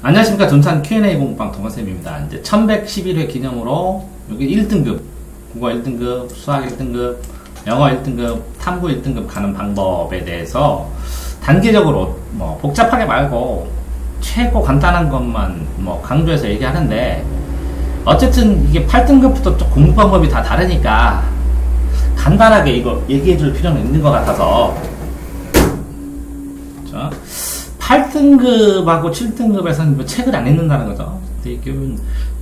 안녕하십니까. 둔산 Q&A 공부방 동원쌤입니다. 이제 1111회 기념으로 여기 1등급, 국어 1등급, 수학 1등급, 영어 1등급, 탐구 1등급 가는 방법에 대해서 단계적으로 뭐 복잡하게 말고 최고 간단한 것만 뭐 강조해서 얘기하는데, 어쨌든 이게 8등급부터 좀 공부 방법이 다 다르니까 간단하게 이거 얘기해 줄 필요는 있는 것 같아서, 8등급하고 7등급에서는 뭐 책을 안 읽는다는 거죠.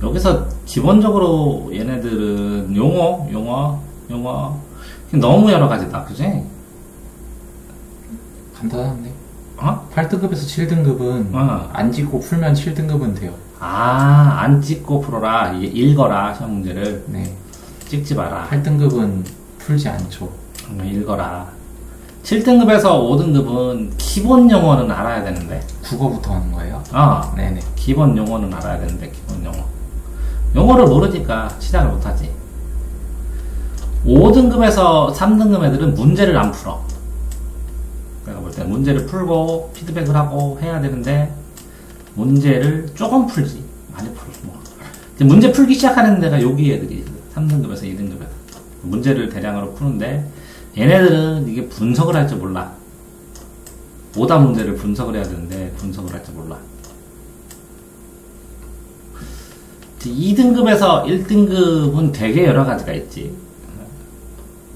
여기서 기본적으로 얘네들은 용어 너무 여러 가지다, 그지? 간단한데? 어? 8등급에서 7등급은 안 찍고 풀면 7등급은 돼요. 아, 안 찍고 풀어라. 이게 읽어라, 시험 문제를. 네. 찍지 마라. 8등급은 풀지 않죠. 읽어라. 7등급에서 5등급은 기본 용어는 알아야 되는데. 국어부터 하는 거예요? 네네. 기본 용어는 알아야 되는데, 기본 용어. 용어를 모르니까 시작을 못하지. 5등급에서 3등급 애들은 문제를 안 풀어. 내가 볼 때 문제를 풀고 피드백을 하고 해야 되는데, 문제를 조금 풀지. 많이 풀지 뭐. 이제 문제 풀기 시작하는 데가 여기 애들이 3등급에서 2등급에서 문제를 대량으로 푸는데, 얘네들은 이게 분석을 할 줄 몰라. 오답 문제를 분석을 해야 되는데 분석을 할 줄 몰라. 2등급에서 1등급은 되게 여러 가지가 있지.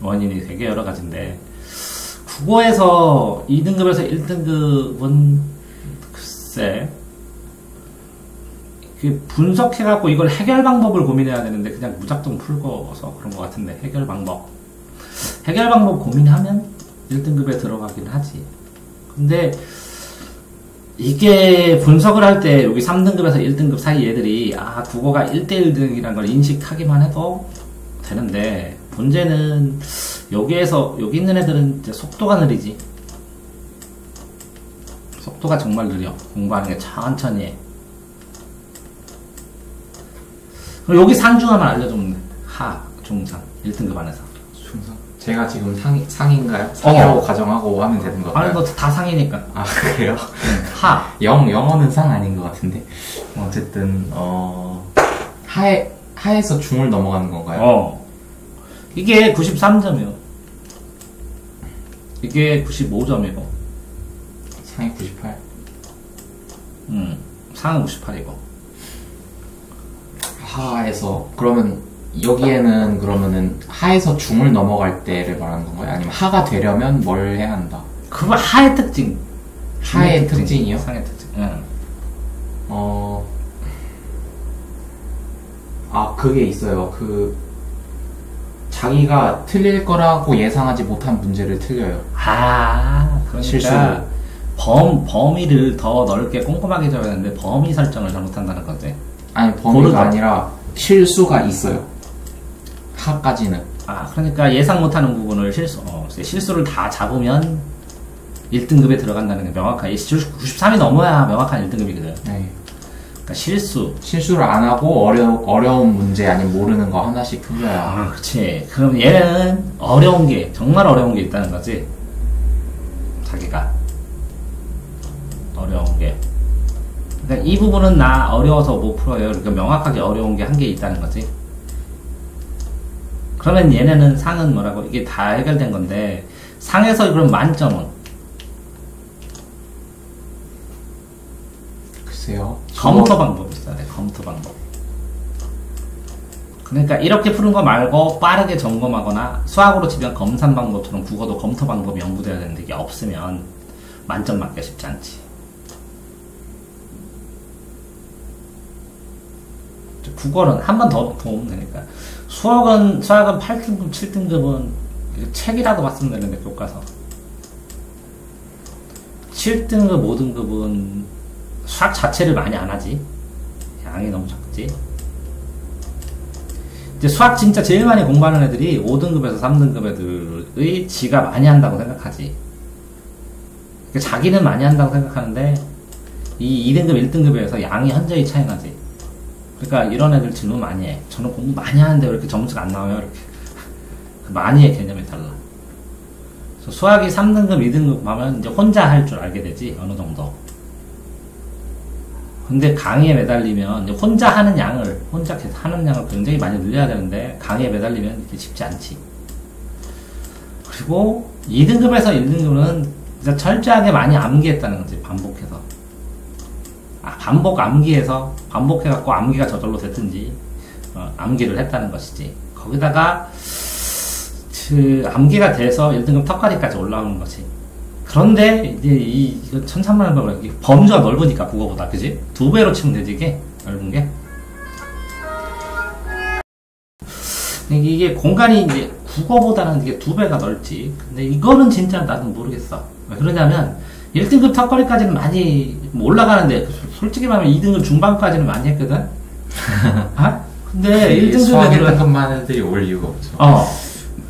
원인이 되게 여러 가지인데, 국어에서 2등급에서 1등급은 글쎄, 분석해갖고 이걸 해결 방법을 고민해야 되는데 그냥 무작정 풀고서 그런 것 같은데, 해결 방법 고민하면 1등급에 들어가긴 하지. 근데 이게 분석을 할 때 여기 3등급에서 1등급 사이 애들이 국어가 1대1등이라는 걸 인식하기만 해도 되는데, 문제는 여기에서 여기 있는 애들은 이제 속도가 느리지. 속도가 정말 느려. 공부하는 게 천천히 해. 그럼 여기 상 중 하나 알려주면 돼. 하, 중상 1등급 안에서. 중상? 제가 지금 상인가요? 상이라고 가정하고 하면 되는 건가요? 아니, 너 다 상이니까. 아, 그래요? 하. 영어는 상 아닌 것 같은데. 어쨌든, 하에서 중을 넘어가는 건가요? 이게 93점이요. 이게 95점이고. 상이 98. 상은 98이고. 하에서, 그러면, 여기에는 그러면은 하에서 중을 넘어갈 때를 말하는 건가요? 아니면 하가 되려면 뭘 해야 한다? 그거 하의 특징. 하의 특징이요? 상의 특징. 응. 그게 있어요. 자기가 틀릴 거라고 예상하지 못한 문제를 틀려요. 그러니까 실수로. 범위를 더 넓게 꼼꼼하게 잡아야 되는데 범위 설정을 잘못한다는 거지. 아니, 범위가 아니라 실수가 있어요. 하까지는. 그러니까 예상 못하는 부분을 실수를 다 잡으면 1등급에 들어간다는 게 명확하게. 93이 넘어야 명확한 1등급이거든. 네. 그러니까 실수를 안 하고 어려운 문제 아니면 모르는 거 하나씩 풀려야. 그렇지. 그럼 얘는 정말 어려운 게 있다는 거지. 자기가 어려운 게. 그러니까 이 부분은 나 어려워서 못 풀어요. 그러니까 명확하게 어려운 게 한 개 있다는 거지. 그러면 얘네는 상은 뭐라고? 이게 다 해결된 건데, 상에서 그럼 만점은? 글쎄요. 검토 방법이 있어야 돼. 검토 방법. 그러니까 이렇게 푸는 거 말고 빠르게 점검하거나, 수학으로 치면 검산 방법처럼 국어도 검토 방법이 연구돼야 되는데, 이게 없으면 만점 맞기가 쉽지 않지. 국어는 한 번 더 보면 되니까. 수학은 8등급, 7등급은 책이라도 봤으면 되는데, 교과서. 7등급, 5등급은 수학 자체를 많이 안 하지. 양이 너무 적지. 이제 수학 진짜 제일 많이 공부하는 애들이 5등급에서 3등급 애들의 지가 많이 한다고 생각하지. 그러니까 자기는 많이 한다고 생각하는데, 이 2등급, 1등급에서 양이 현저히 차이 나지. 그러니까 이런 애들 질문 많이 해. 저는 공부 많이 하는데 왜 이렇게 점수가 안 나와요? 이렇게. 많이의 개념이 달라. 그래서 수학이 3등급, 2등급 하면 이제 혼자 할 줄 알게 되지, 어느 정도. 근데 강의에 매달리면 이제 혼자 하는 양을 굉장히 많이 늘려야 되는데 강의에 매달리면 이게 쉽지 않지. 그리고 2등급에서 1등급은 진짜 철저하게 많이 암기했다는 거지. 반복해서. 반복해갖고 암기가 저절로 됐든지 암기를 했다는 것이지. 거기다가 그 암기가 돼서 1등급 턱걸이까지 올라오는 거지. 그런데 이제 이거 천차만별 범주가 넓으니까 국어보다, 그지? 2배로 치면 되지, 이게 넓은 게. 이게 공간이 이제 국어보다는 이게 2배가 넓지. 근데 이거는 진짜 나도 모르겠어. 왜 그러냐면 1등급 턱걸이까지는 많이 올라가는데 솔직히 말하면 2등급 중반까지는 많이 했거든. 아? 근데 1등급에 수학 1등급만 애들이 올 이유가 없죠.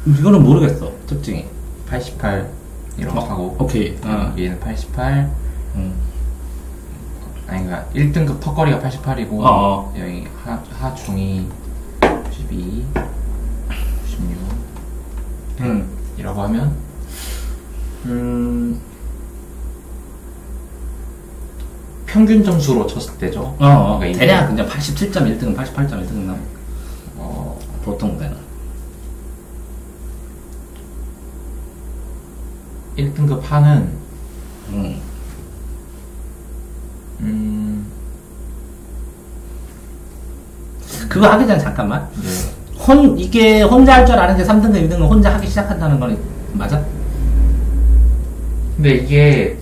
이거는 모르겠어, 특징이. 88 이런 거 하고. 오케이. 얘는 88. 아니, 그니까 1등급 턱걸이가 88이고 여기 하중이 92, 96 이라고 하면 평균 점수로 쳤을 때죠. 그러니까 대략 그냥 87.1등급, 88.1등급 나오고 보통 되는 1등급 하는 그거 하기 전에 잠깐만. 네. 이게 혼자 할 줄 아는 게 3등급, 2등급 혼자 하기 시작한다는 건 맞아? 근데 이게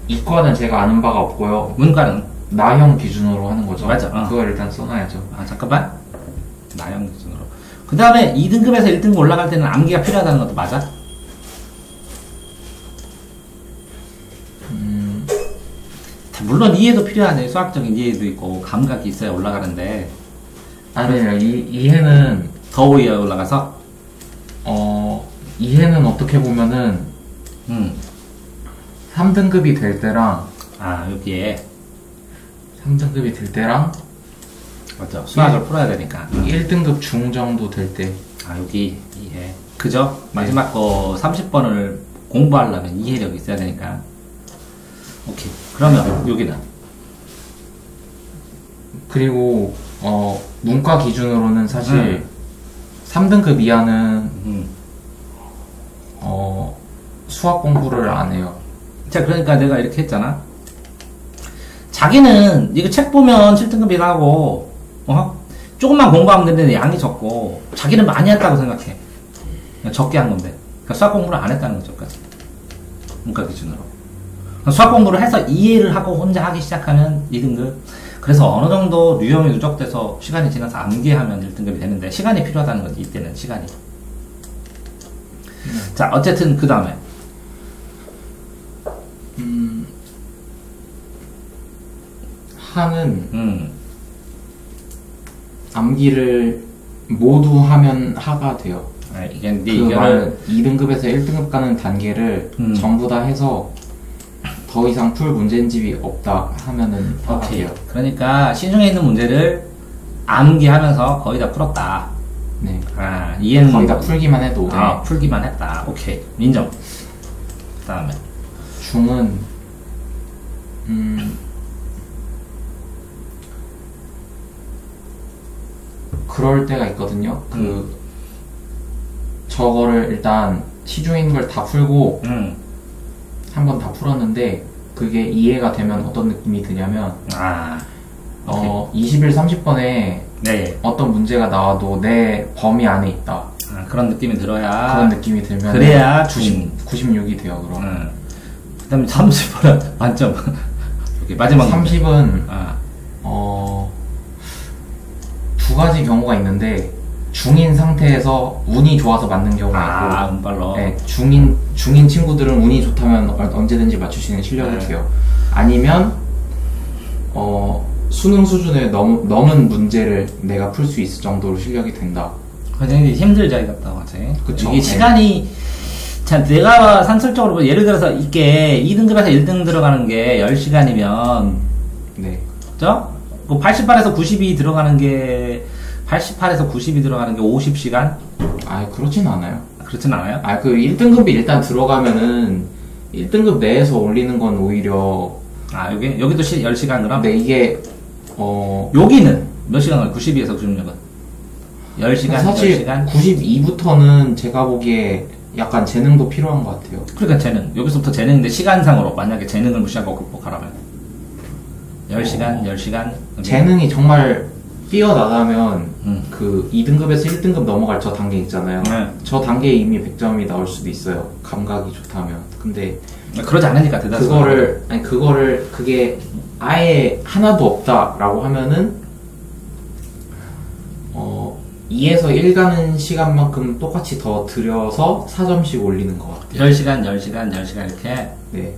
이과는 제가 아는 바가 없고요. 문과는? 나형 기준으로 하는 거죠. 맞아. 그걸 일단 써놔야죠. 잠깐만. 나형 기준으로. 그 다음에 2등급에서 1등급 올라갈 때는 암기가 필요하다는 것도 맞아? 물론 이해도 필요하네. 수학적인 이해도 있고 감각이 있어야 올라가는데. 아니요, 이해는 더 위에 올라가서? 이해는 어떻게 보면은 3등급이 될 때랑 여기에 3등급이 될 때랑 맞죠. 수학을 풀어야 되니까 1등급 중 정도 될 때 여기 이해. 그죠? 마지막 거 30번을 공부하려면 이해력이 있어야 되니까. 오케이. 그러면 여기는? 그리고 문과 기준으로는 사실 3등급 이하는 수학 공부를 안 해요. 자, 그러니까 내가 이렇게 했잖아. 자기는 이거 책 보면 7등급이라 하고 조금만 공부하면 되는데 양이 적고 자기는 많이 했다고 생각해. 적게 한 건데. 그러니까 수학 공부를 안 했다는 거죠. 문과 기준으로. 수학 공부를 해서 이해를 하고 혼자 하기 시작하면 2등급. 그래서 어느 정도 유형이 누적돼서 시간이 지나서 암기하면 1등급이 되는데 시간이 필요하다는 거지. 이때는 시간이. 자, 어쨌든 그 다음에 하는 암기를 모두 하면 하가 돼요. 이게 그 말은 2등급에서 1등급 가는 단계를 전부 다 해서 더 이상 풀 문제집이 없다 하면은 하가 돼요. 그러니까 시중에 있는 문제를 암기하면서 거의 다 풀었다. 네. 이해는 거의 다 풀기만 해도. 풀기만 했다. 오케이. 인정. 그 다음에 중은 그럴 때가 있거든요. 저거를 일단 시중에 있는 걸 다 풀고 한 번 다 풀었는데 그게 이해가 되면 어떤 느낌이 드냐면 20일 30번에 네. 어떤 문제가 나와도 내 범위 안에 있다. 그런 느낌이 들어야. 그런 느낌이 들면 그래야 96이 돼요. 그럼. 그 다음에 30번은 만점. 마지막 30은 두 가지 경우가 있는데 중인 상태에서 운이 좋아서 맞는 경우가 있고 운빨로. 네, 중인 친구들은 운이 좋다면 언제든지 맞출 수 있는 실력을 돼요. 아니면 수능 수준에 넘은 문제를 내가 풀 수 있을 정도로 실력이 된다. 굉장히 힘들죠, 이것도. 그쵸. 이게 시간이, 자, 내가 산술적으로, 예를 들어서 이게 2등급에서 1등 들어가는 게 10시간이면, 네. 그죠? 88에서 90이 들어가는 게, 88에서 90이 들어가는 게 50시간? 그렇진 않아요. 그렇진 않아요? 그 1등급이 일단 들어가면은 1등급 내에서 올리는 건 오히려 아, 여기도 10시간 그럼? 근데 이게, 여기는 몇 시간 걸 92에서 96은? 10시간, 사실 10시간? 92부터는 제가 보기에 약간 재능도 필요한 것 같아요. 그러니까 재능. 여기서부터 재능인데 시간상으로 만약에 재능을 무시하고 극복하라면 10시간, 10시간. 재능이 정말 뛰어나다면 그 2등급에서 1등급 넘어갈 저 단계 있잖아요. 네. 저 단계에 이미 100점이 나올 수도 있어요. 감각이 좋다면. 근데 그러지 않으니까 대단히 그게 아예 하나도 없다라고 하면은 2에서 1 가는 시간만큼 똑같이 더 들여서 4점씩 올리는 것 같아요. 10시간, 10시간, 10시간 이렇게? 네.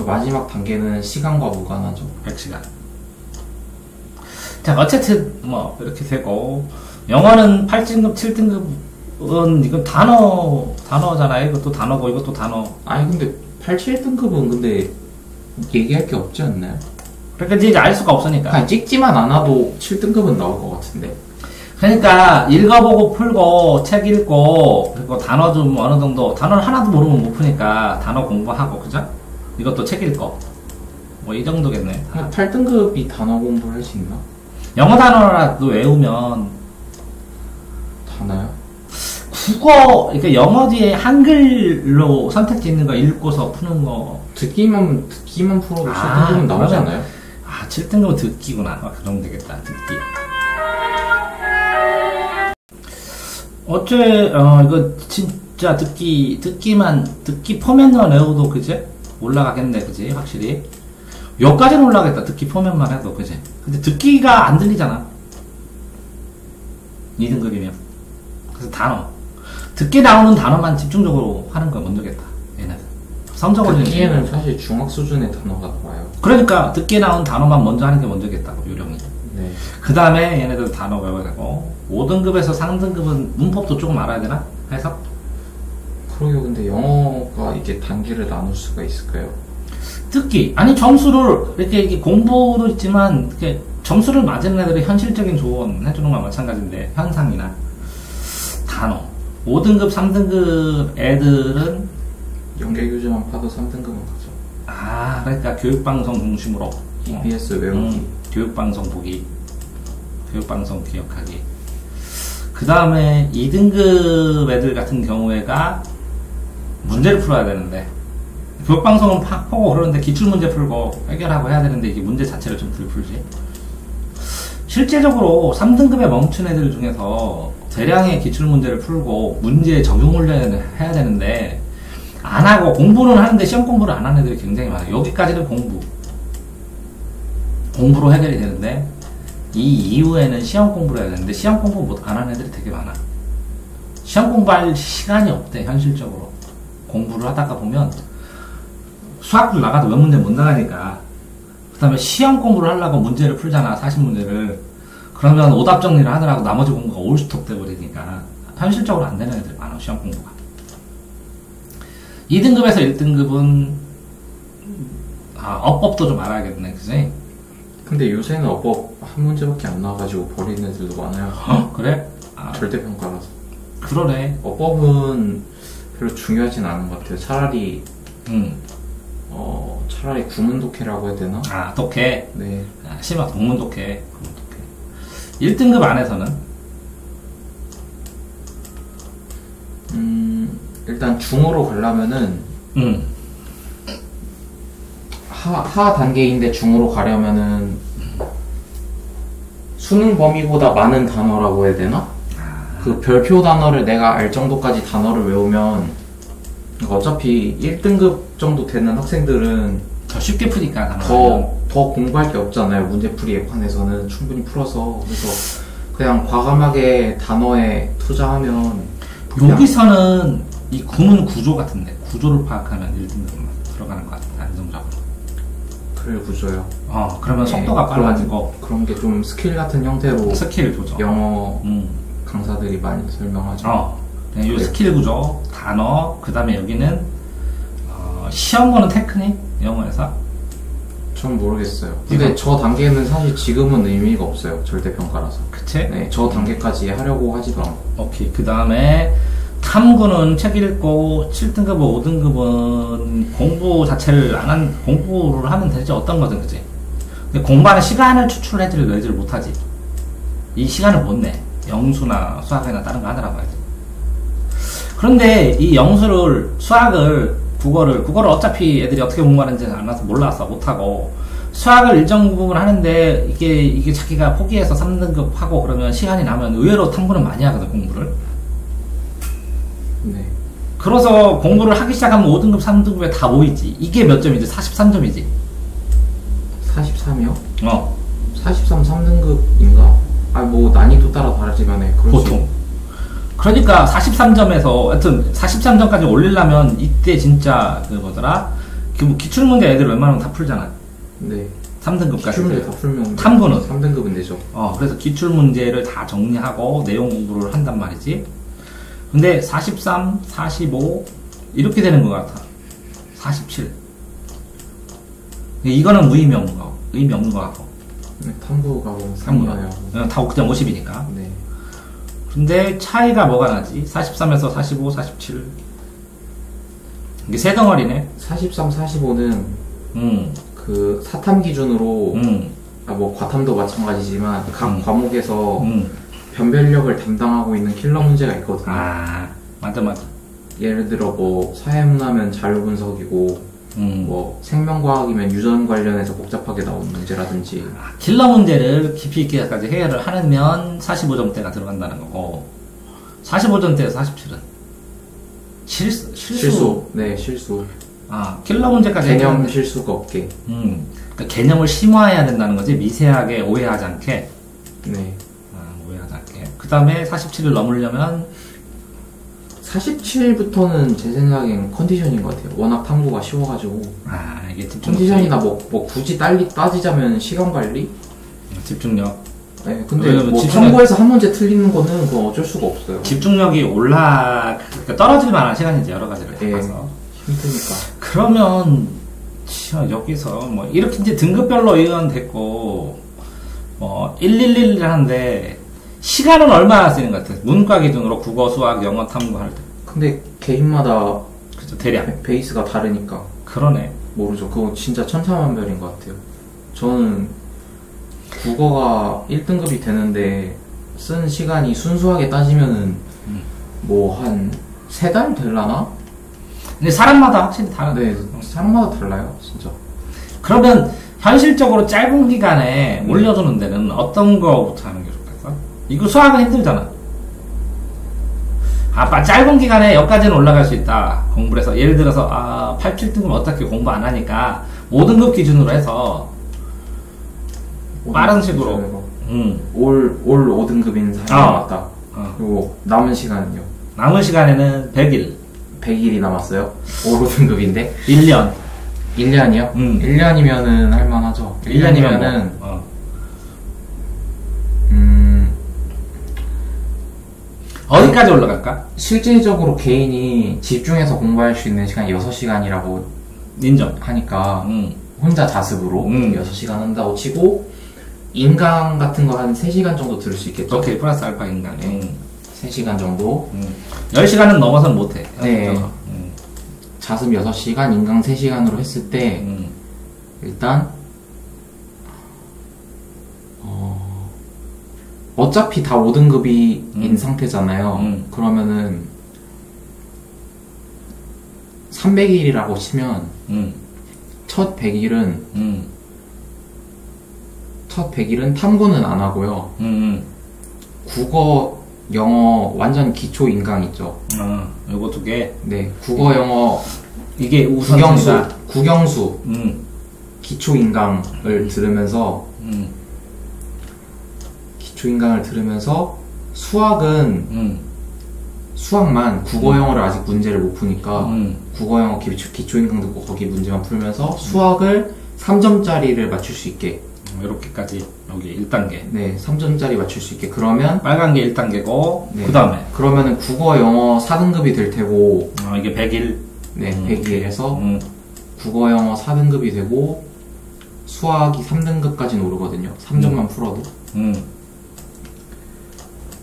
마지막 단계는 시간과 무관하죠. 100시간. 자, 어쨌든 뭐 이렇게 되고 영어는 8등급, 7등급은 이건 단어잖아요. 이것도 단어고 이것도 단어. 아니 근데 8, 7등급은 근데 얘기할 게 없지 않나요? 그러니까 이제 알 수가 없으니까. 그냥 찍지만 않아도 7등급은 나올 것 같은데. 그러니까 읽어보고 풀고 책 읽고 그리고 단어 좀 어느 정도 단어를 하나도 모르면 못 푸니까 단어 공부하고 그죠? 이것도 책 읽고 뭐 이 정도겠네. 8등급이 단어 공부를 할 수 있나? 영어 단어라도 외우면 단어요? 국어 그러니까 영어 뒤에 한글로 선택지 있는 거 읽고서 푸는 거 듣기만 풀어도 7등급은 나오지 않아요? 7등급은 듣기구나. 그 정도 되겠다. 듣기. 이거 진짜 듣기 포맷만 외워도 그지? 올라가겠네, 그지? 확실히. 여기까지는 올라가겠다. 듣기 포맷만 해도, 그지? 근데 듣기가 안 들리잖아. 2등급이면. 그래서 단어. 듣기 나오는 단어만 집중적으로 하는 거 먼저겠다. 얘네들. 성적은 듣기에는 사실 중학 수준의 단어가 나와요. 그러니까 듣기에 나온 단어만 먼저 하는 게 먼저겠다고, 요령이. 네. 그 다음에 얘네들 단어 외워야 되고 5등급에서 상등급은 문법도 조금 알아야 되나? 해석? 그러게요. 근데 영어가 이게 단계를 나눌 수가 있을까요? 듣기 아니 점수를 이렇게 공부도 있지만 이렇게 점수를 맞은 애들이 현실적인 조언 해주는 거랑 마찬가지인데 현상이나 단어 5등급 3등급 애들은 연계교재만 봐도 3등급은 가죠. 그러니까 교육방송 중심으로 EBS 외우기 교육방송 보기 교육방송 기억하기 그 다음에 2등급 애들 같은 경우에가 문제를 풀어야 되는데 교육방송은 보고 그러는데 기출문제 풀고 해결하고 해야 되는데 이게 문제 자체를 좀 덜 풀지. 실제적으로 3등급에 멈춘 애들 중에서 대량의 기출문제를 풀고 문제에 적용을 해야 되는데 안 하고 공부는 하는데 시험 공부를 안 하는 애들이 굉장히 많아요. 여기까지는 공부로 해결이 되는데 이 이후에는 시험 공부를 해야 되는데 시험 공부 안 하는 애들이 되게 많아. 시험 공부할 시간이 없대. 현실적으로 공부를 하다가 보면 수학도 나가도 몇 문제 못 나가니까 그 다음에 시험 공부를 하려고 문제를 풀잖아. 40문제를 그러면 오답 정리를 하더라도 나머지 공부가 올스톱 돼버리니까 현실적으로 안 되는 애들이 많아. 시험 공부가 2등급에서 1등급은 어법도 좀 알아야겠네. 그지? 근데 요새는 어법 한 문제밖에 안 나와가지고 버리는 애들도 많아요. 그래? 절대평가라서. 그러네. 어법은 별로 중요하진 않은 것 같아요. 차라리 구문 독해라고 해야 되나? 독해? 네. 심화 동문 독해. 1등급 안에서는? 일단 중으로 가려면은 하 단계인데 중으로 가려면은 수능 범위보다 많은 단어라고 해야 되나? 그 별표 단어를 내가 알 정도까지 단어를 외우면 어차피 1등급 정도 되는 학생들은 더 쉽게 푸니까 더 공부할 게 없잖아요. 문제풀이에 관해서는 충분히 풀어서. 그래서 그냥 과감하게 단어에 투자하면 여기서는 이 구문 구조 같은데 구조를 파악하면 1등급 들어가는 것 같은데 안정적으로. 그래 구조요. 그러면 네, 속도가 빨라지고 그런 게 좀 스킬 같은 형태로 스킬 구조 영어 강사들이 많이 설명하죠. 이 스킬 구조, 단어, 그 다음에 여기는 시험 보는 테크닉 영어에서. 전 모르겠어요. 근데 저 단계는 사실 지금은 의미가 없어요. 절대평가라서. 그치? 네, 저 단계까지 하려고 하지도 않고. 오케이. 그 다음에 탐구는 책 읽고 7등급, 5등급은 공부 자체를 안 한, 공부를 하면 되지. 어떤 거든, 그지? 근데 공부하는 시간을 추출해지를 내지를 못하지. 이 시간을 못 내. 영수나 수학이나 다른 거 하느라고 하지. 그런데 이 영수를, 수학을, 국어를 어차피 애들이 어떻게 공부하는지 알아서 몰라서 못하고, 수학을 일정 부분 하는데, 이게 자기가 포기해서 3등급 하고 그러면 시간이 나면 의외로 탐구는 많이 하거든, 공부를. 네. 그래서 공부를 하기 시작하면 5등급, 3등급에 다 모이지. 이게 몇 점이지? 43점이지. 43이요? 43, 3등급인가? 뭐 난이도 따라 다르지만 보통. 그러니까 43점에서 하여튼 43점까지 올리려면 이때 진짜 그 뭐더라? 기출문제 애들 웬만하면 다 풀잖아. 네. 3등급까지. 기출문제 다 풀면 탐구는 3등급은 되죠. 그래서 기출문제를 다 정리하고 내용 공부를 한단 말이지. 근데 43, 45 이렇게 되는 것 같아. 47. 이거는 의미 없는 거 같고. 네, 탐구가 3이에요. 다 그냥 50이니까. 네. 근데 차이가 뭐가 나지? 43에서 45, 47. 이게 세 덩어리네. 43, 45는 그 사탐 기준으로 뭐 과탐도 마찬가지지만 각 과목에서 변별력을 담당하고 있는 킬러 문제가 있거든요. 맞아. 예를 들어 뭐 사회문화면 자료분석이고 뭐 생명과학이면 유전 관련해서 복잡하게 나오는 문제라든지. 킬러 문제를 깊이 있게까지 해결을 하면 45점대가 들어간다는 거고, 45점대에서 47은 실수. 네, 실수. 킬러 문제까지 개념 실수가 없게. 그러니까 개념을 심화해야 된다는 거지. 미세하게 오해하지 않게. 네. 오해하지 않게. 그 다음에 47을 넘으려면 47부터는 제 생각엔 컨디션인 것 같아요. 워낙 탐구가 쉬워가지고. 이게 집중력. 컨디션이나 뭐 굳이 따지자면 시간 관리? 집중력. 네, 근데 뭐 탐구에서 한 문제 틀리는 거는 그건 어쩔 수가 없어요. 집중력이 그러니까 떨어질 만한 시간이지, 여러 가지를 해서. 힘드니까. 그러면 여기서 뭐 이렇게 이제 등급별로 이건 됐고, 111 하는데 시간은 얼마나 쓰는 것 같아요? 문과 기준으로 국어, 수학, 영어 탐구할 때. 근데 개인마다 그죠, 대략 베이스가 다르니까. 그러네. 모르죠. 그거 진짜 천차만별인 것 같아요. 저는 국어가 1등급이 되는데 쓴 시간이 순수하게 따지면은 뭐 한 3달 될라나? 근데 사람마다 확실히 다르네. 네, 사람마다 달라요, 진짜. 그러면 현실적으로 짧은 기간에 올려주는 데는 어떤 거부터 하는 게 좋겠어? 이거 수학은 힘들잖아. 짧은 기간에 여기까지는 올라갈 수 있다. 공부를 해서. 예를 들어서, 8, 7등급 어떻게 공부 안 하니까 5등급 기준으로 해서 빠른 식으로. 올 5등급인 사람이 맞다. 그리고 남은 시간은요? 남은 시간에는 100일. 100일이 남았어요? 올 5등급인데? 1년. 1년이요? 1년이면은 할만하죠. 1년이면은, 어디까지 올라갈까? 실질적으로 개인이 집중해서 공부할 수 있는 시간이 6시간이라고 인정. 하니까, 혼자 자습으로 6시간 한다고 치고, 인강 같은 거 한 3시간 정도 들을 수 있겠죠? 오케이, 플러스 알파 인강. 3시간 정도? 10시간은 넘어서는 못해. 네. 자습 6시간, 인강 3시간으로 했을 때, 일단, 어차피 다 5등급인 상태잖아요. 그러면은, 300일이라고 치면, 첫 100일은, 탐구는 안 하고요. 국어, 영어, 완전 기초 인강 있죠. 요거 2개. 네, 국어, 영어, 이게 우선순위다. 국영수, 기초 인강을 들으면서, 수학만 국어, 영어를 아직 문제를 못 푸니까, 국어, 영어 기초 인강 듣고 거기 문제만 풀면서 수학을 3점짜리를 맞출 수 있게. 이렇게까지 여기 1단계. 네, 3점짜리 맞출 수 있게. 그러면 빨간 게 1단계고 네, 그 다음에 그러면은 국어, 영어 4등급이 될 테고 이게 100일. 네, 100일에서 국어, 영어 4등급이 되고 수학이 3등급까지는 오르거든요. 3점만 풀어도.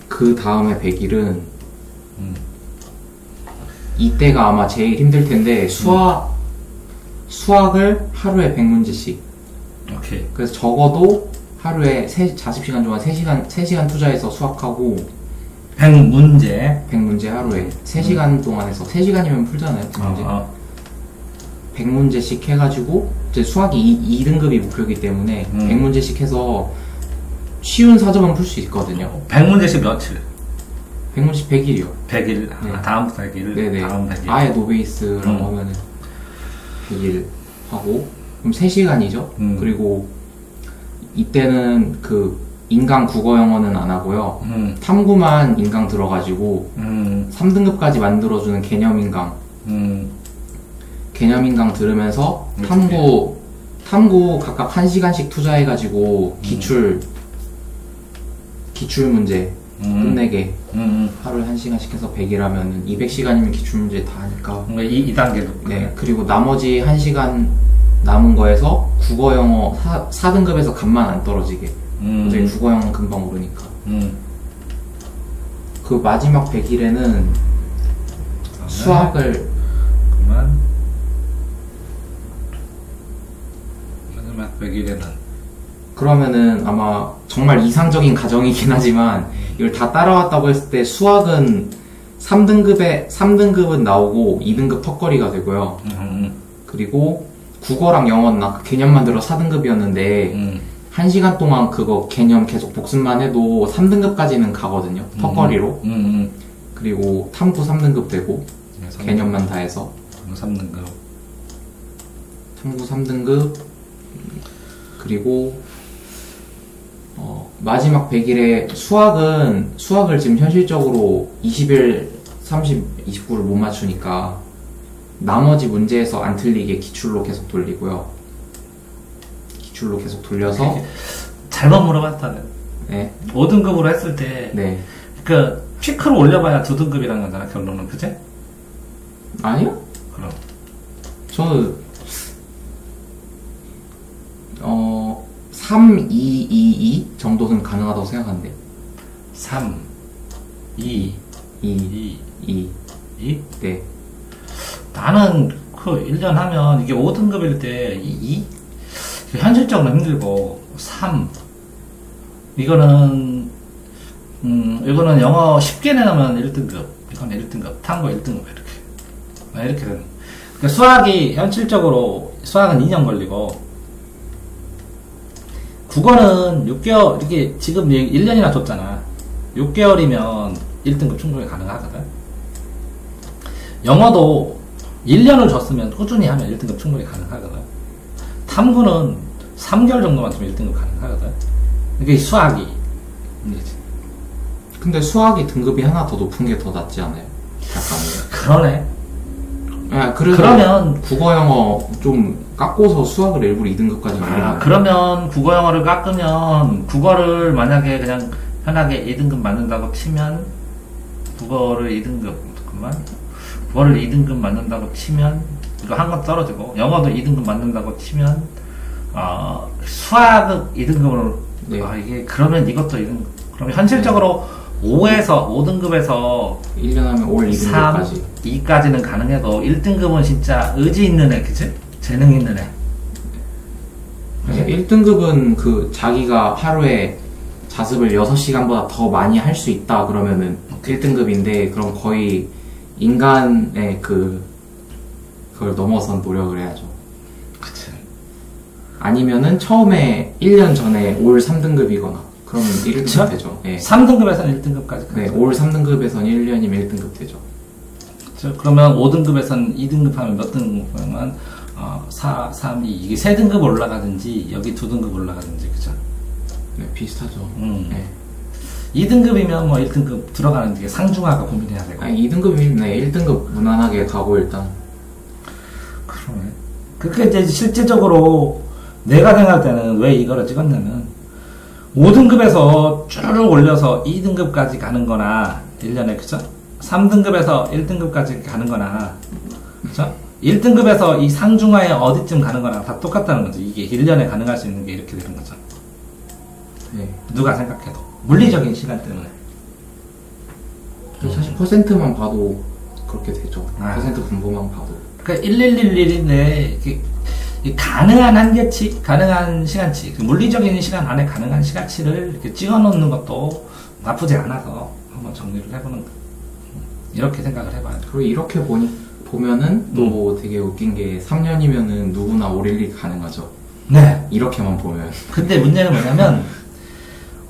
그 다음에 100일은 이때가 아마 제일 힘들 텐데 수학을 하루에 100문제씩. 오케이. 그래서 적어도 하루에 자습시간 동안 3시간 투자해서 수학하고 100문제. 100문제 하루에 3시간 동안 해서 3시간이면 풀잖아요. 100문제. 100문제씩 해가지고 이제 수학이 2등급이 목표이기 때문에 100문제씩 해서 쉬운 사점은 풀 수 있거든요. 100문제씩 며칠? 100문제씩 100일이요. 100일. 네. 다음 100일. 네네. 다음 100일. 아예 노베이스라고 하면은 100일 하고 그럼 3시간이죠. 그리고 이때는 그 인강 국어 영어는 안 하고요. 탐구만 인강 들어가지고 3등급까지 만들어주는 개념 인강. 개념 인강 들으면서 탐구 각각 1시간씩 투자해가지고 기출 문제 끝내게 하루에 1시간씩 해서 100일 하면은 200시간이면 기출문제 다 하니까. 이 단계도. 네. 그리고 나머지 1시간 남은 거에서 국어 영어 4등급에서 값만 안 떨어지게. 어차피 국어 영어 금방 오르니까. 그 마지막 100일에는 수학을 그만. 마지막 100일에는 그러면은 아마 정말 이상적인 가정이긴 하지만 이걸 다 따라왔다고 했을 때 수학은 3등급은 나오고 2등급 턱걸이가 되고요. 그리고 국어랑 영어는 아까 개념만 들어 4등급이었는데 1시간 동안 그거 개념 계속 복습만 해도 3등급까지는 가거든요. 턱걸이로. 그리고 탐구 3등급 되고 개념만 다 해서 3등급. 탐구 3등급 그리고 마지막 100일에 수학을 지금 현실적으로 20일, 30, 29를 못 맞추니까 나머지 문제에서 안 틀리게 기출로 계속 돌리고요. 기출로 계속 돌려서 잘못 물어봤다는. 네. 5등급으로 했을 때 네. 그 피크를 올려봐야 2등급이라는 거잖아. 결론은. 그치? 아니요? 그럼 저 3, 2, 2, 2 정도는 가능하다고 생각하는데 3 2 2, 2 2? 네. 나는 그 1년 하면 이게 5등급일 때 2? 현실적으로 힘들고 3 이거는 영어 10개 내면 1등급 이거는 1등급 탐구 1등급 이렇게 되는. 그러니까 수학이 현실적으로 수학은 2년 걸리고 국어는 6개월 이게 지금 1년이나 줬잖아. 6개월이면 1등급 충분히 가능하거든. 영어도 1년을 줬으면 꾸준히 하면 1등급 충분히 가능하거든. 탐구는 3개월 정도만 주면 1등급 가능하거든. 이게 수학이 문제지. 근데 수학이 등급이 하나 더 높은 게 더 낫지 않아요? 약간. 그러네. 야, 그러면 국어 영어 좀 깎고서 수학을 일부러 2등급까지 올리는 그러면 국어 영어를 깎으면 국어를 만약에 그냥 편하게 2등급 맞는다고 치면 국어를 2등급 맞는다고 치면 이거 한 건 떨어지고 영어도 2등급 맞는다고 치면 수학은 2등급으로 네. 이게 그러면 이것도 2등급. 그러면 현실적으로 5등급에서 1년 하면 올 3, 2등급까지 2까지는 가능해도 1등급은 진짜 의지 있는 애, 그치? 재능 있는 애. 1등급은 그 자기가 하루에 자습을 6시간보다 더 많이 할 수 있다 그러면은 1등급인데 그럼 거의 인간의 그걸 넘어선 노력을 해야죠. 그치. 아니면은 처음에 1년 전에 올 3등급이거나 그러면 1등급 그쵸? 되죠. 네. 3등급에서는 1등급까지. 네, 올 3등급에서는 1년이면 1등급 되죠. 그쵸? 그러면 5등급에서는 2등급 하면 몇 등급 하면 4, 3, 2 이게 3등급 올라가든지 여기 2등급 올라가든지 그죠? 네, 비슷하죠. 네. 2등급이면 뭐 1등급 들어가는 게 상중하가 고민해야 되고. 아니 2등급이면 네, 1등급 무난하게 가고 일단. 그러네. 그렇게 이제 실제적으로 내가 생각할 때는 왜 이거를 찍었냐면 5등급에서 쭉 올려서 2등급까지 가는 거나 1년에 그죠? 3등급에서 1등급까지 가는 거나 그죠? 1등급에서 이 상중하에 어디쯤 가는 거랑 다 똑같다는 거죠. 이게 1년에 가능할 수 있는 게 이렇게 되는 거죠. 네. 누가 생각해도 물리적인 시간 때문에. 사실 퍼센트만 봐도 그렇게 되죠. 아. 퍼센트 분포만 봐도. 그러니까 1111인데 가능한 한계치, 가능한 시간치, 물리적인 시간 안에 가능한 시간치를 이렇게 찍어 놓는 것도 나쁘지 않아서 한번 정리를 해보는, 이렇게 생각을 해봐요. 그리고 이렇게 보면은 또 되게 웃긴 게 3년이면은 누구나 511 가능하죠. 네. 이렇게만 보면. 근데 문제는 뭐냐면,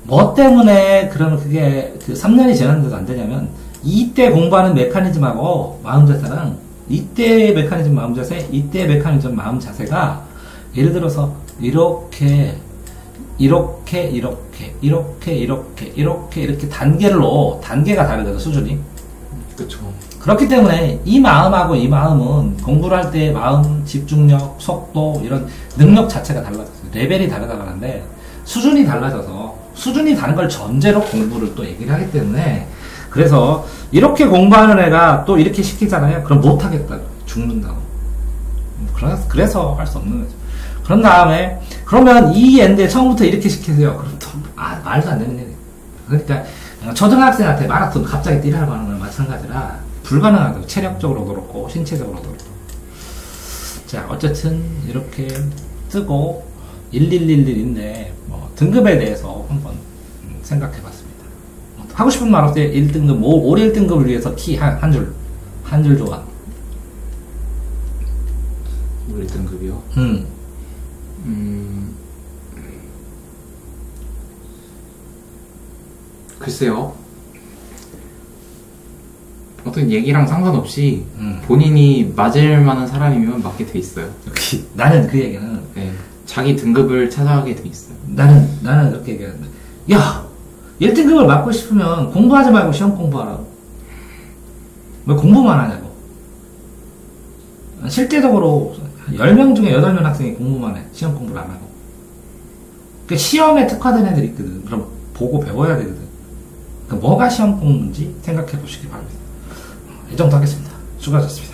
뭐 때문에 그러면 그게 3년이 지났는데도 안 되냐면, 이때 공부하는 메커니즘하고 마음 자세랑 이때 메커니즘 마음 자세, 이때 메커니즘 마음 자세가 예를 들어서 이렇게 단계가 다르거든, 수준이. 그쵸. 그렇기 때문에 이 마음하고 이 마음은 공부를 할 때 마음, 집중력, 속도, 이런 능력 자체가 달라졌어요. 레벨이 다르다고 하는데 수준이 달라져서 수준이 다른 걸 전제로 공부를 또 얘기를 하기 때문에, 그래서 이렇게 공부하는 애가 또 이렇게 시키잖아요. 그럼 못하겠다. 죽는다고. 그래서 할 수 없는 거죠. 그런 다음에, 그러면 이 애인데 처음부터 이렇게 시키세요. 그럼 또, 말도 안 되는 얘기. 그러니까, 초등학생한테 마라톤 갑자기 뛰라고 하는 건 마찬가지라, 불가능하다고. 체력적으로도 그렇고, 신체적으로도 그렇고. 자, 어쨌든, 이렇게 뜨고, 1111인데, 뭐, 등급에 대해서 한번 생각해 봤습니다. 하고 싶은 말 없어요? 1등급, 올 1등급을 위해서 키 한 줄 조각. 우리 등급이요? 글쎄요. 어떤 얘기랑 상관없이 본인이 맞을 만한 사람이면 맞게 돼 있어요. 나는 그 얘기는, 네. 자기 등급을 찾아가게 돼 있어요. 나는 이렇게 얘기하는데, 야! 1등급을 맞고 싶으면 공부하지 말고 시험 공부하라고. 왜 공부만 하냐고. 실제적으로 10명 중에 8명 학생이 공부만 해. 시험 공부를 안 하고. 그 시험에 특화된 애들이 있거든. 그럼 보고 배워야 되거든. 그 뭐가 시험 공부인지 생각해 보시기 바랍니다. 이 정도 하겠습니다. 수고하셨습니다.